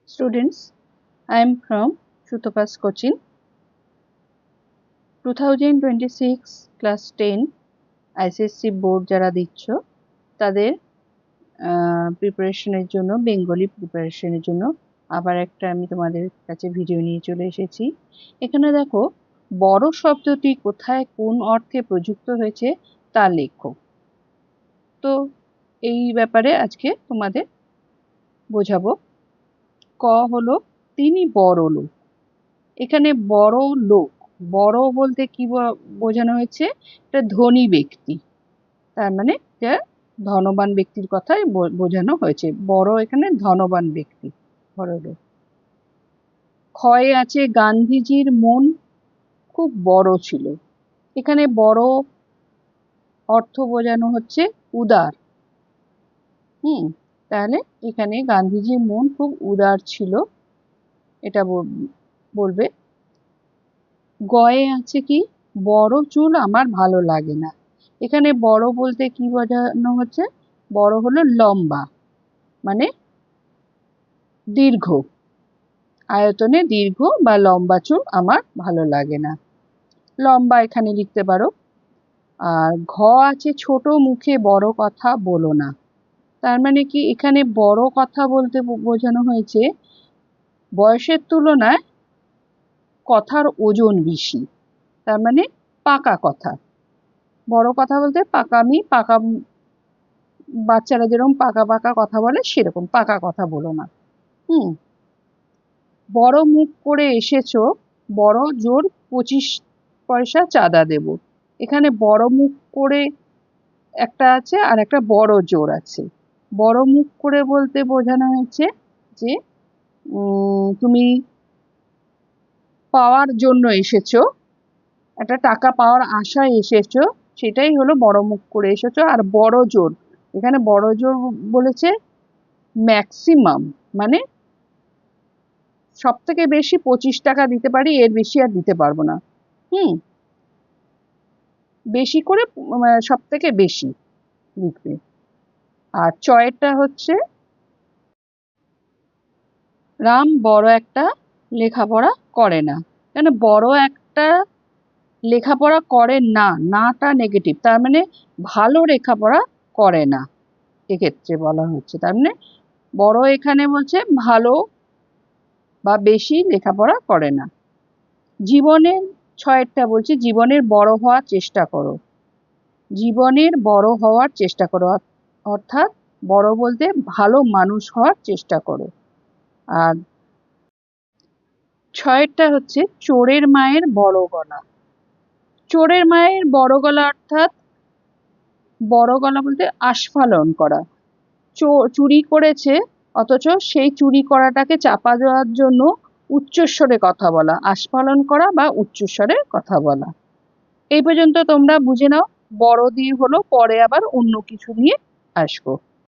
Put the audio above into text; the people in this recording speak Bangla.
Students, I am from Sutopas Coaching. 2026 class 10 ICSC board যারা দিচ্ছ তাদের প্রিপারেশনের জন্য বেঙ্গলি প্রিপারেশনের জন্য আবার একটা আমি তোমাদের কাছে ভিডিও নিয়ে চলে এসেছি। এখানে দেখো বড় শব্দটি কোথায় কোন অর্থে প্রযুক্ত হয়েছে তা লেখো। তো এই ব্যাপারে আজকে তোমাদের বোঝাবো। ক হলো তিনি বড় লোক। এখানে বড় লোক, বড় বলতে কি বোঝানো হয়েছে? এটা ধনী ব্যক্তি, তার মানে এটা ধনবান ব্যক্তির কথাই বোঝানো হয়েছে। বড় এখানে ধনবান ব্যক্তি, বড় লোক। ক্ষয়ে আছে গান্ধীজির মন খুব বড় ছিল। এখানে বড় অর্থ বোঝানো হচ্ছে উদার। তাহলে এখানে গান্ধীজির মন খুব উদার ছিল, এটা বলবে। গয়ে আছে কি বড় চুল আমার ভালো লাগে না। এখানে বড় বলতে কি বোঝানো হচ্ছে? বড় হলো লম্বা, মানে দীর্ঘ, আয়তনে দীর্ঘ বা লম্বা চুল আমার ভালো লাগে না। লম্বা এখানে লিখতে পারো। আর ঘ আছে ছোট মুখে বড় কথা বলো না। তার মানে কি এখানে বড় কথা বলতে বোঝানো হয়েছে বয়সের তুলনায় কথার ওজন বেশি, তার মানে পাকা কথা। বড় কথা বলতে পাকামি, পাকা বাচ্চারা যেরকম পাকা পাকা কথা বলে সেরকম পাকা কথা বলো না। বড় মুখ করে এসেছো, বড় জোর 25 পয়সা চাঁদা দেব। এখানে বড় মুখ করে একটা আছে আর একটা বড় জোর আছে। বড় মুখ করে বলতে বোঝানো হয়েছে যে তুমি পাওয়ার জন্য এসেছো, একটা টাকা পাওয়ার আশায় এসেছো, সেটাই হলো বড় মুখ করে এসেছো। আর বড় জোর, এখানে বড় জোর বলেছে ম্যাক্সিমাম, মানে সব থেকে বেশি 25 টাকা দিতে পারি, এর বেশি আর দিতে পারবো না। বেশি করে, সব থেকে বেশি লিখবে। আর চয়েরটা হচ্ছে রাম বড় একটা লেখাপড়া করে না। কেন বড় একটা লেখাপড়া করে না, নাটা নেগেটিভ, তার মানে ভালো লেখাপড়া করে না এক্ষেত্রে বলা হচ্ছে। তার মানে বড় এখানে বলছে ভালো বা বেশি লেখাপড়া করে না। জীবনের ছয়েরটা বলছে জীবনের বড় হওয়ার চেষ্টা করো। জীবনের বড় হওয়ার চেষ্টা করো, অর্থাৎ বড় বলতে ভালো মানুষ হওয়ার চেষ্টা করো। আর ছয়েরটা হচ্ছে চোরের মায়ের বড় গলা। চোরের মায়ের বড় গলা অর্থাৎ বড় গলা বলতে আস্ফালন করা। চুরি করেছে অথচ সেই চুরি করাটাকে চাপা দেওয়ার জন্য উচ্চস্বরে কথা বলা, আস্ফালন করা বা উচ্চস্বরে কথা বলা। এই পর্যন্ত তোমরা বুঝে নাও। বড় দিয়ে হলো, পরে আবার অন্য কিছু নিয়ে আসবো।